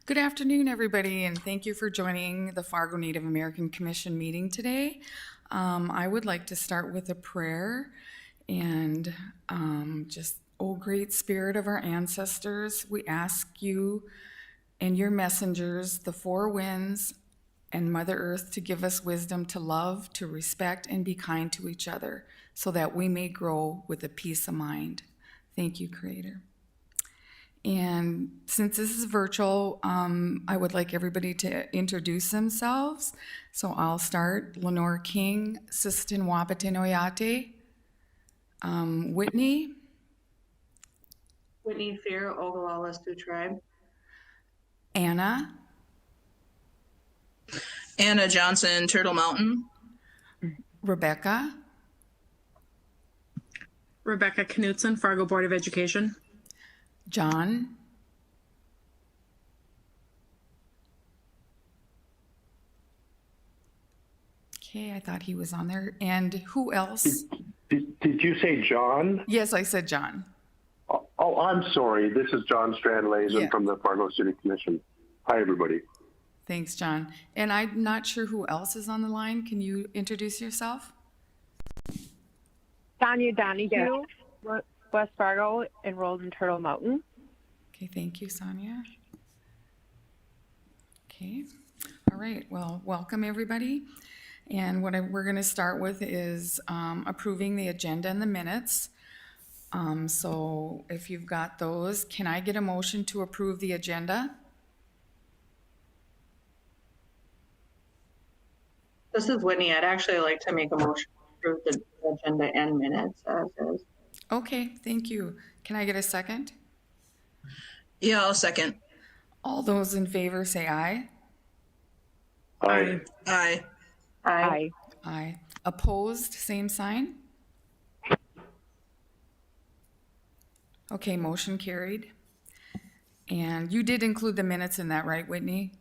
Good afternoon, everybody, and thank you for joining the Fargo Native American Commission meeting today. I would like to start with a prayer and oh great spirit of our ancestors, we ask you and your messengers, the four winds and Mother Earth, to give us wisdom to love, to respect, and be kind to each other so that we may grow with a peace of mind. Thank you, Creator. And since this is virtual, I would like everybody to introduce themselves. So I'll start. Lenore King, Sistin Wapatinoyate. Whitney. Whitney Fear, Oglala Sioux Tribe. Anna. Anna Johnson, Turtle Mountain. Rebecca. Rebecca Knutson, Fargo Board of Education. John. Okay, I thought he was on there. And who else? Did you say John? Yes, I said John. Oh, I'm sorry. This is John Strand-Lazen from the Fargo City Commission. Hi, everybody. Thanks, John. And I'm not sure who else is on the line. Can you introduce yourself? Sonia Donahue, West Fargo, enrolled in Turtle Mountain. Okay, thank you, Sonia. Okay, all right, well, welcome everybody. And what we're gonna start with is approving the agenda and the minutes. So if you've got those, can I get a motion to approve the agenda? This is Whitney. I'd actually like to make a motion to approve the agenda and minutes as is. Okay, thank you. Can I get a second? Yeah, I'll second. All those in favor say aye. Aye. Aye. Aye. Aye. Opposed, same sign. Okay, motion carried. And you did include the minutes in that, right, Whitney?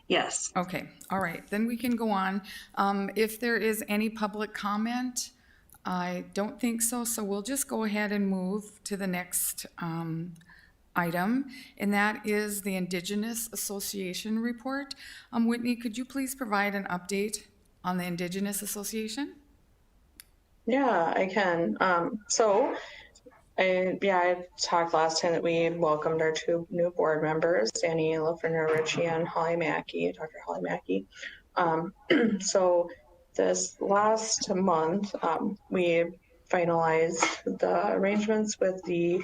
Yes. Okay, all right, then we can go on. If there is any public comment, I don't think so, so we'll just go ahead and move to the next item, and that is the Indigenous Association report. Whitney, could you please provide an update on the Indigenous Association? Yeah, I can. I talked last time that we welcomed our two new board members, Danny Lafreniere-Ritchie and Holly Mackey, Dr. Holly Mackey. So this last month, we finalized the arrangements with the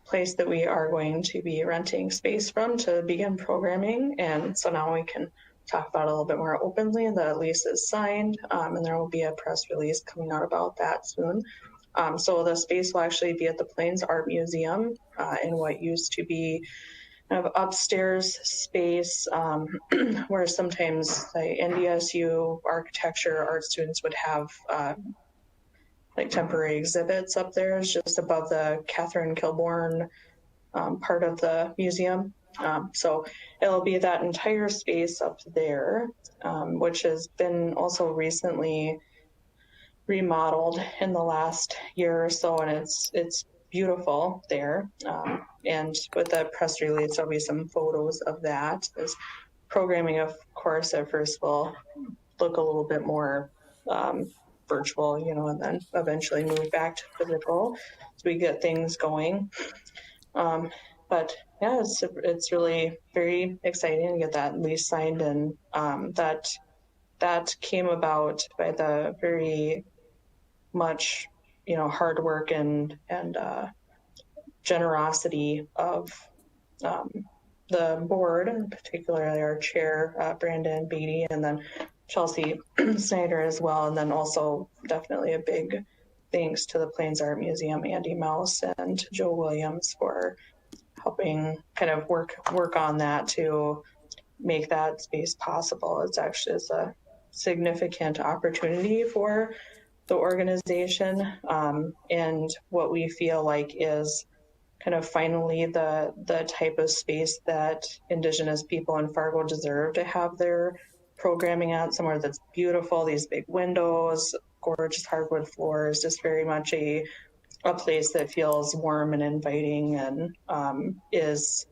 place that we are going to be renting space from to begin programming. And so now we can talk about it a little bit more openly. The lease is signed, and there will be a press release coming out about that soon. So the space will actually be at the Plains Art Museum in what used to be kind of upstairs space where sometimes the NDSU architecture art students would have like temporary exhibits up there. It's just above the Catherine Kilbourne part of the museum. So it'll be that entire space up there, which has been also recently remodeled in the last year or so, and it's beautiful there. And with the press release, there'll be some photos of that. This programming, of course, at first will look a little bit more virtual, and then eventually move back to physical so we get things going. But yeah, it's really very exciting to get that lease signed, and that came about by the very much hard work and generosity of the board, particularly our chair Brandon Beatty, and then Chelsea Snyder as well, and then also definitely a big thanks to the Plains Art Museum, Andy Mouse and Joe Williams, for helping kind of work on that to make that space possible. It's actually a significant opportunity for the organization, and what we feel like is kind of finally the type of space that Indigenous people in Fargo deserve to have their programming at, somewhere that's beautiful, these big windows, gorgeous hardwood floors, just very much a a place that feels warm and inviting, and is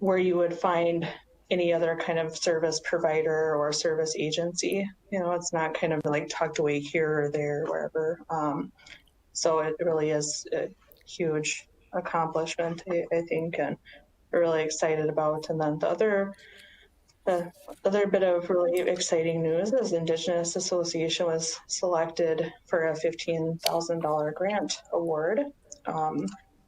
where you would find any other kind of service provider or service agency. You know, it's not kind of like tucked away here or there, wherever. So it really is a huge accomplishment, I think, and we're really excited about. And then the other bit of really exciting news is Indigenous Association was selected for a $15,000 grant award.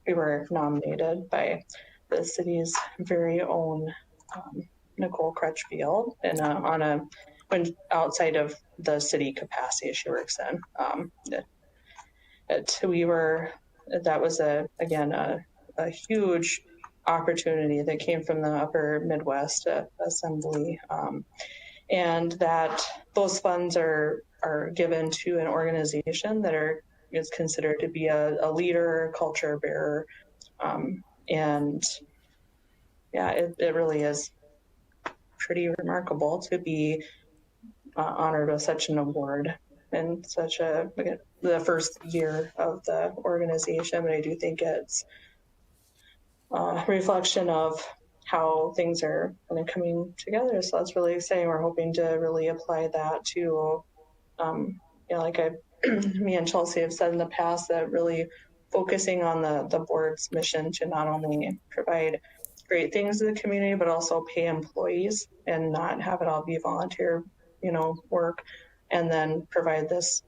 We were nominated by the city's very own Nicole Crutchfield, and when outside of the city capacity she works in. That was again a huge opportunity that came from the Upper Midwest Assembly, and that those funds are given to an organization that is considered to be a leader, culture bearer, and yeah, it really is pretty remarkable to be honored with such an award in the first year of the organization. But I do think it's a reflection of how things are kind of coming together. So that's really exciting. We're hoping to really apply that to, like me and Chelsea have said in the past, that really focusing on the board's mission to not only provide great things to the community, but also pay employees and not have it all be volunteer, work, and then provide this,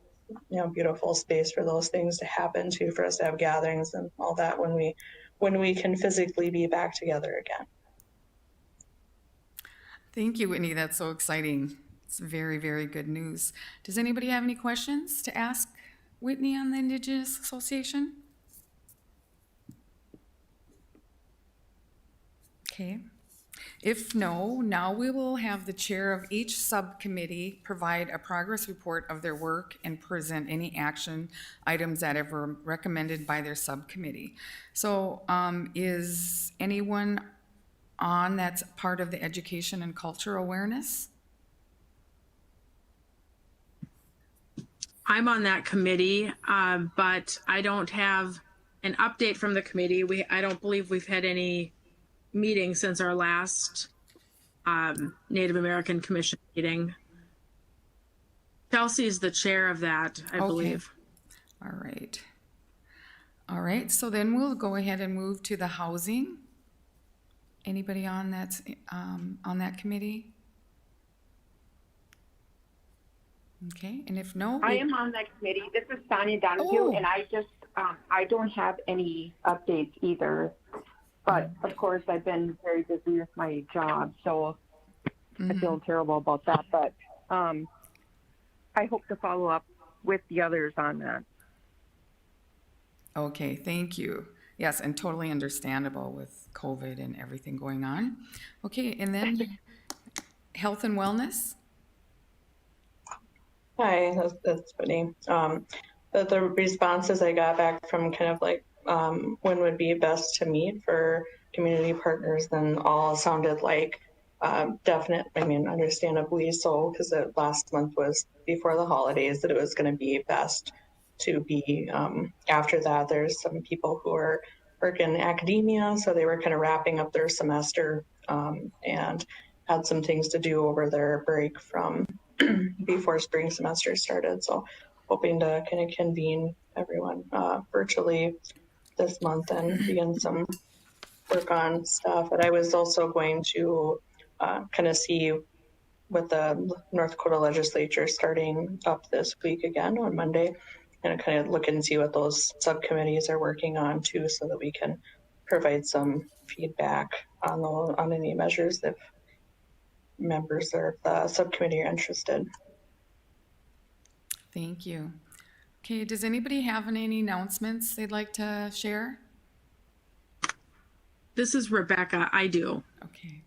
beautiful space for those things to happen too, for us to have gatherings and all that when we can physically be back together again. Thank you, Whitney. That's so exciting. It's very, very good news. Does anybody have any questions to ask Whitney on the Indigenous Association? Okay. If no, now we will have the chair of each subcommittee provide a progress report of their work and present any action items that were recommended by their subcommittee. So is anyone on that's part of the education and culture awareness? I'm on that committee, but I don't have an update from the committee. I don't believe we've had any meetings since our last Native American Commission meeting. Chelsea is the chair of that, I believe. All right. All right, so then we'll go ahead and move to the housing. Anybody on that committee? Okay, and if no, I am on that committee. This is Sonia Donahue, and I just I don't have any updates either. But of course, I've been very busy with my job, so I feel terrible about that. But I hope to follow up with the others on that. Okay, thank you. Yes, and totally understandable with COVID and everything going on. Okay, and then health and wellness. Hi, that's funny. The responses I got back from kind of like when would be best to meet for community partners, then all sounded like definite. I mean, understandably so, because the last month was before the holidays, that it was going to be best to be after that. There's some people who are working in academia, so they were kind of wrapping up their semester and had some things to do over their break from before spring semester started. So hoping to kind of convene everyone virtually this month and begin some work on stuff. But I was also going to kind of see with the North Dakota legislature starting up this week again on Monday, and kind of look and see what those subcommittees are working on too, so that we can provide some feedback on any measures if members of the subcommittee are interested. Thank you. Okay, does anybody have any announcements they'd like to share? This is Rebecca. I do. Okay.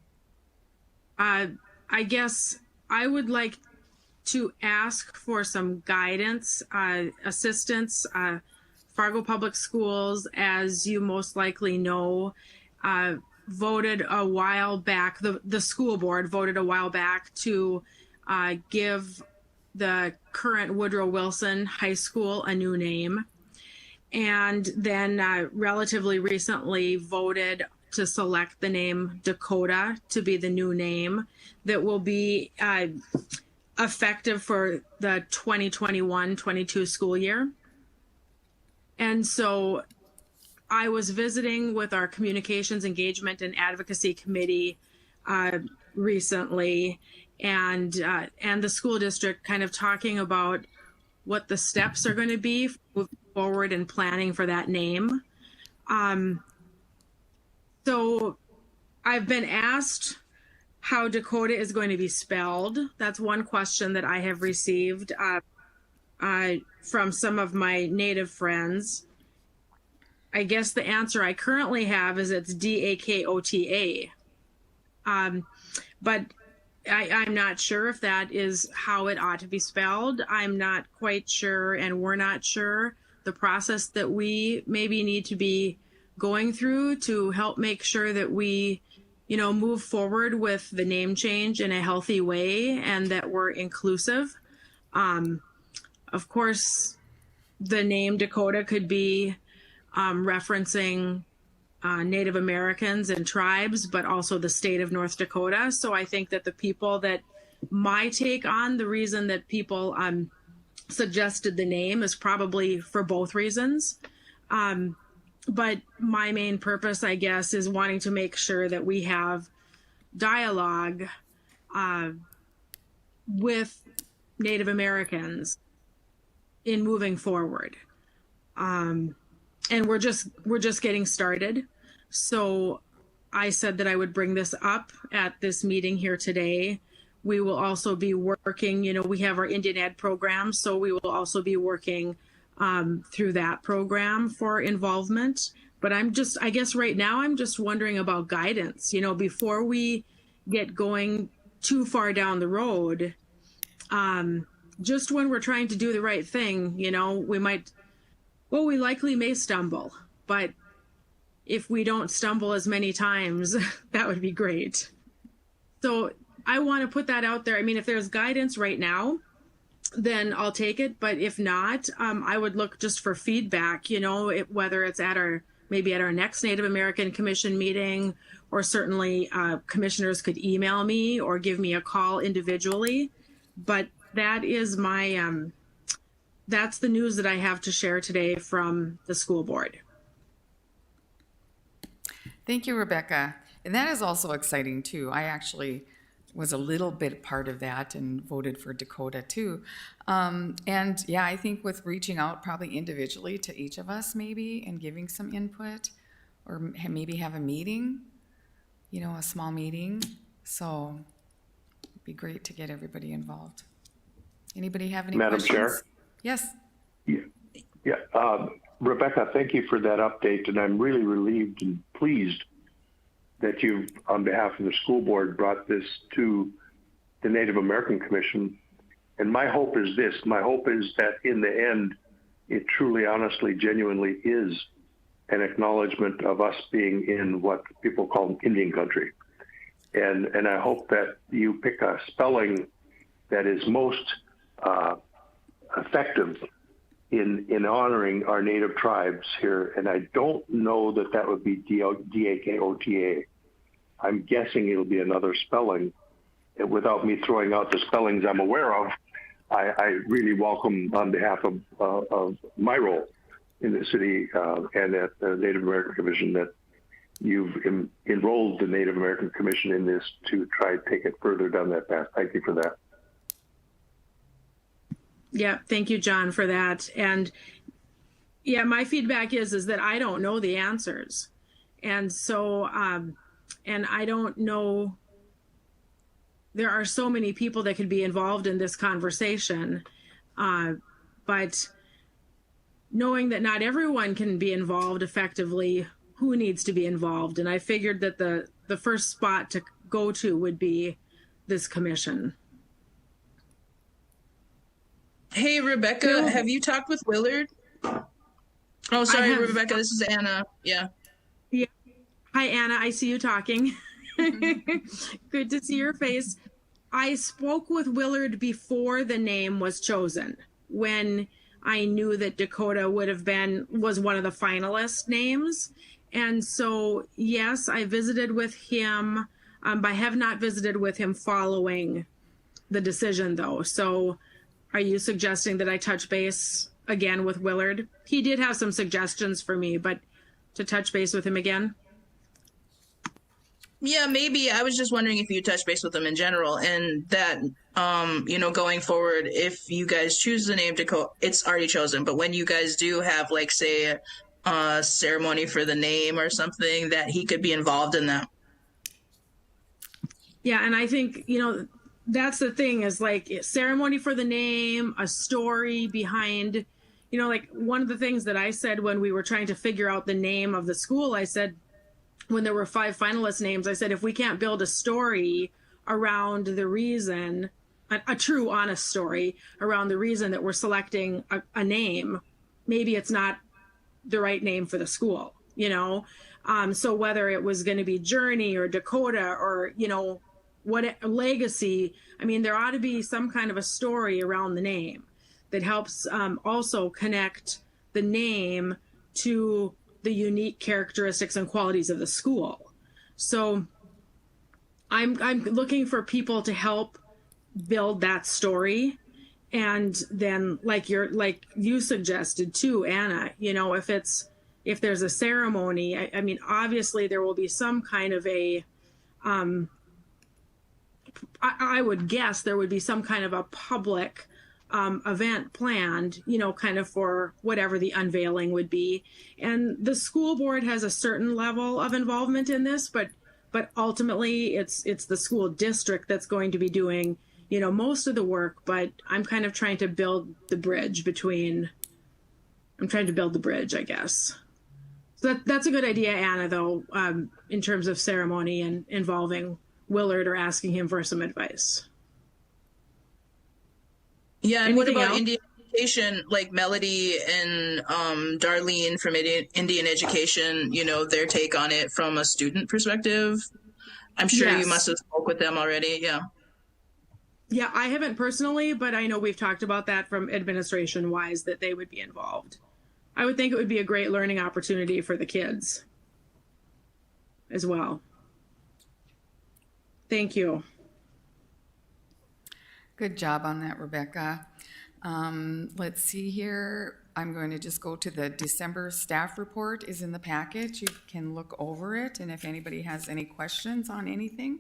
I guess I would like to ask for some guidance, assistance. Fargo Public Schools, as you most likely know, voted a while back, the school board voted a while back to give the current Woodrow Wilson High School a new name. and then relatively recently voted to select the name Dakota to be the new name that will be effective for the 2021-22 school year. And so I was visiting with our Communications Engagement and Advocacy Committee recently, and the school district, kind of talking about what the steps are going to be moving forward and planning for that name. So I've been asked how Dakota is going to be spelled. That's one question that I have received from some of my Native friends. I guess the answer I currently have is it's Dakota. But I'm not sure if that is how it ought to be spelled. I'm not quite sure, and we're not sure the process that we maybe need to be going through to help make sure that we, move forward with the name change in a healthy way and that we're inclusive. Of course, the name Dakota could be referencing Native Americans and tribes, but also the state of North Dakota. So I think that the people that my take on the reason that people suggested the name is probably for both reasons. But my main purpose, I guess, is wanting to make sure that we have dialogue with Native Americans in moving forward. And we're just getting started. So I said that I would bring this up at this meeting here today. We will also be working, we have our Indian Ed program, so we will also be working through that program for involvement. But I guess right now I'm just wondering about guidance, before we get going too far down the road. Just when we're trying to do the right thing, we likely may stumble, but if we don't stumble as many times, that would be great. So I want to put that out there. I mean, if there's guidance right now, then I'll take it. But if not, I would look just for feedback, whether it's maybe at our next Native American Commission meeting, or certainly commissioners could email me or give me a call individually. But that is that's the news that I have to share today from the school board. Thank you, Rebecca. And that is also exciting too. I actually was a little bit part of that and voted for Dakota too. And yeah, I think with reaching out probably individually to each of us maybe and giving some input, or maybe have a meeting, a small meeting. So it'd be great to get everybody involved. Anybody have any Madam questions? Chair? Yes. Yeah. Rebecca, thank you for that update, and I'm really relieved and pleased that you've, on behalf of the school board, brought this to the Native American Commission. And my hope is this. My hope is that in the end, it truly, honestly, genuinely is an acknowledgement of us being in what people call Indian country. And I hope that you pick a spelling that is most effective in honoring our native tribes here. And I don't know that would be Dakota. I'm guessing it'll be another spelling. And without me throwing out the spellings I'm aware of, I really welcome, on behalf of my role in the city and at the Native American Commission, that you've enrolled the Native American Commission in this to try to take it further down that path. Thank you for that. Yeah, thank you, John, for that. And yeah, my feedback is that I don't know the answers. And so, and I don't know, there are so many people that could be involved in this conversation, but knowing that not everyone can be involved effectively, who needs to be involved? And I figured that the first spot to go to would be this commission. Hey, Rebecca, have you talked with Willard? Oh, sorry, Rebecca, this is Anna. Yeah. Yeah. Hi, Anna. I see you talking. Good to see your face. I spoke with Willard before the name was chosen, when I knew that Dakota was one of the finalist names. And so, yes, I visited with him, but I have not visited with him following the decision, though. So are you suggesting that I touch base again with Willard? He did have some suggestions for me, but to touch base with him again? Yeah, maybe. I was just wondering if you touch base with them in general, and that, going forward, if you guys choose the name Dakota, it's already chosen. But when you guys do have, like, say, a ceremony for the name or something, that he could be involved in that. Yeah, and I think, that's the thing is like ceremony for the name, a story behind, like one of the things that I said when we were trying to figure out the name of the school, I said, when there were 5 finalist names, I said, if we can't build a story around the reason, a true, honest story around the reason that we're selecting a name, maybe it's not the right name for the school, So whether it was going to be Journey or Dakota or, what legacy, I mean, there ought to be some kind of a story around the name that helps also connect the name to the unique characteristics and qualities of the school. So I'm looking for people to help build that story. And then like you suggested too, Anna, if there's a ceremony, I mean, obviously there will be some kind of a, I would guess there would be some kind of a public event planned, kind of for whatever the unveiling would be. And the school board has a certain level of involvement in this, but ultimately it's the school district that's going to be doing, most of the work. But I'm kind of trying to build the bridge, I guess. So that's a good idea, Anna, though, in terms of ceremony and involving Willard or asking him for some advice. Yeah, and Anything what about else? Indian education, like Melody and Darlene from Indian education, their take on it from a student perspective? I'm sure you Yes. must have spoke with them already, yeah. Yeah, I haven't personally, but I know we've talked about that from administration wise that they would be involved. I would think it would be a great learning opportunity for the kids as well. Thank you. Good job on that, Rebecca. Let's see here. I'm going to just go to the December staff report is in the package. You can look over it, and if anybody has any questions on anything,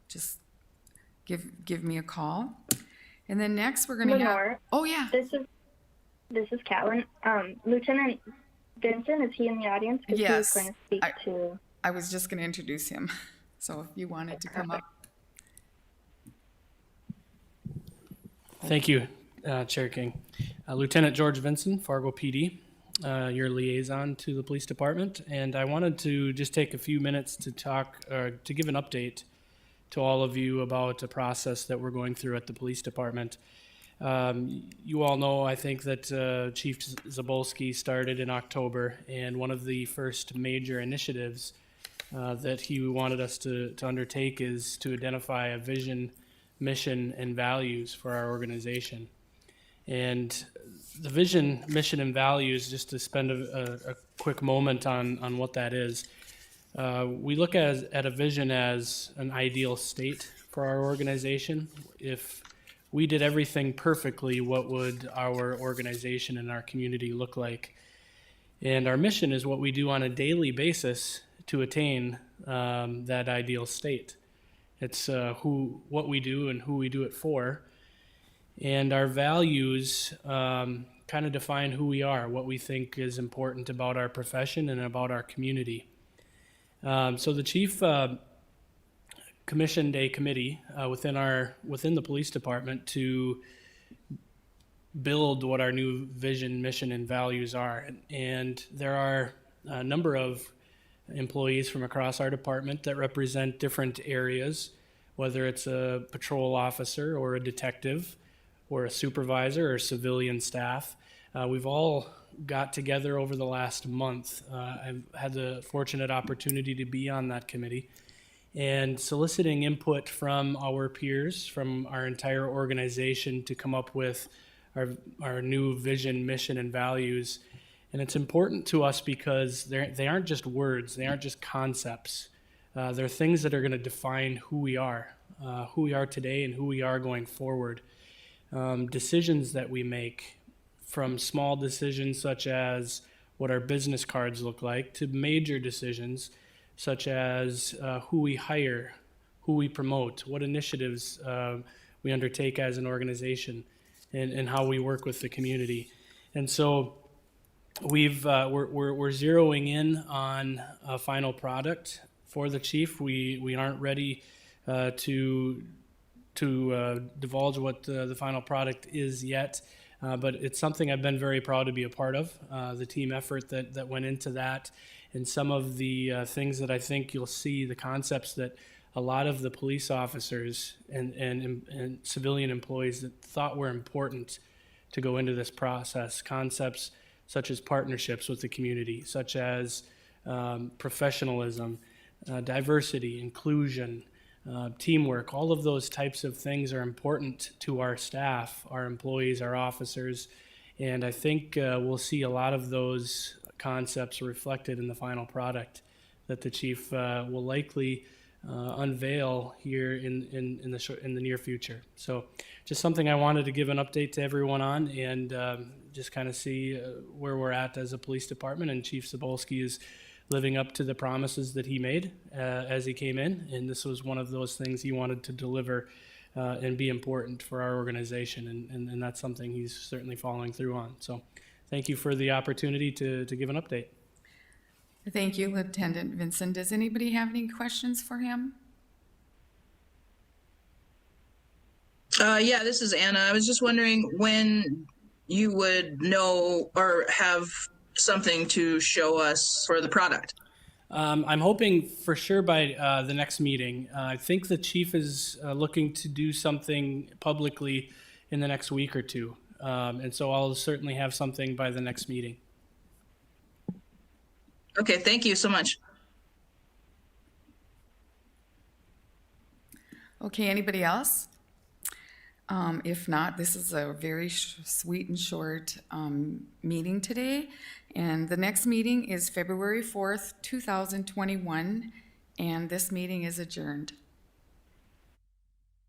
just give me a call. And then next we're going to have. Lenore, Oh yeah. This is Catelyn. Lieutenant Vincent, is he in the audience? Because Yes. he was going to speak to. I was just going to introduce him. So if you wanted to come up. Thank you, Chair King. Lieutenant George Vinson, Fargo PD, your liaison to the police department. And I wanted to just take a few minutes to to give an update to all of you about a process that we're going through at the police department. You all know, I think, that Chief Zabolski started in October, and one of the first major initiatives that he wanted us to undertake is to identify a vision, mission, and values for our organization. And the vision, mission, and values, just to spend a quick moment on what that is, we look at a vision as an ideal state for our organization. If we did everything perfectly, what would our organization and our community look like? And our mission is what we do on a daily basis to attain that ideal state. It's what we do and who we do it for. And our values kind of define who we are, what we think is important about our profession and about our community. So the chief commissioned a committee within the police department to build what our new vision, mission, and values are. And there are a number of employees from across our department that represent different areas, whether it's a patrol officer or a detective or a supervisor or civilian staff. We've all got together over the last month. I've had the fortunate opportunity to be on that committee and soliciting input from our peers, from our entire organization to come up with our new vision, mission, and values. And it's important to us because they aren't just words, they aren't just concepts. They're things that are going to define who we are today and who we are going forward. Decisions that we make, from small decisions such as what our business cards look like, to major decisions such as who we hire, who we promote, what initiatives we undertake as an organization, and how we work with the community. And so we're zeroing in on a final product for the chief. We aren't ready to divulge what the final product is yet, but it's something I've been very proud to be a part of, the team effort that went into that, and some of the things that I think you'll see, the concepts that a lot of the police officers and civilian employees that thought were important to go into this process, concepts such as partnerships with the community, such as professionalism, diversity, inclusion, teamwork. All of those types of things are important to our staff, our employees, our officers, and I think we'll see a lot of those concepts reflected in the final product that the chief will likely unveil here in the near future. So just something I wanted to give an update to everyone on, and just kind of see where we're at as a police department. And Chief Cebulski is living up to the promises that he made as he came in, and this was one of those things he wanted to deliver and be important for our organization, and that's something he's certainly following through on. So thank you for the opportunity to give an update. Thank you, Lieutenant Vincent. Does anybody have any questions for him? Yeah, this is Anna. I was just wondering when you would know or have something to show us for the product. I'm hoping for sure by the next meeting. I think the chief is looking to do something publicly in the next week or two. And so I'll certainly have something by the next meeting. Okay, thank you so much. Okay, anybody else? If not, this is a very sweet and short meeting today. And the next meeting is February 4th, 2021, and this meeting is adjourned.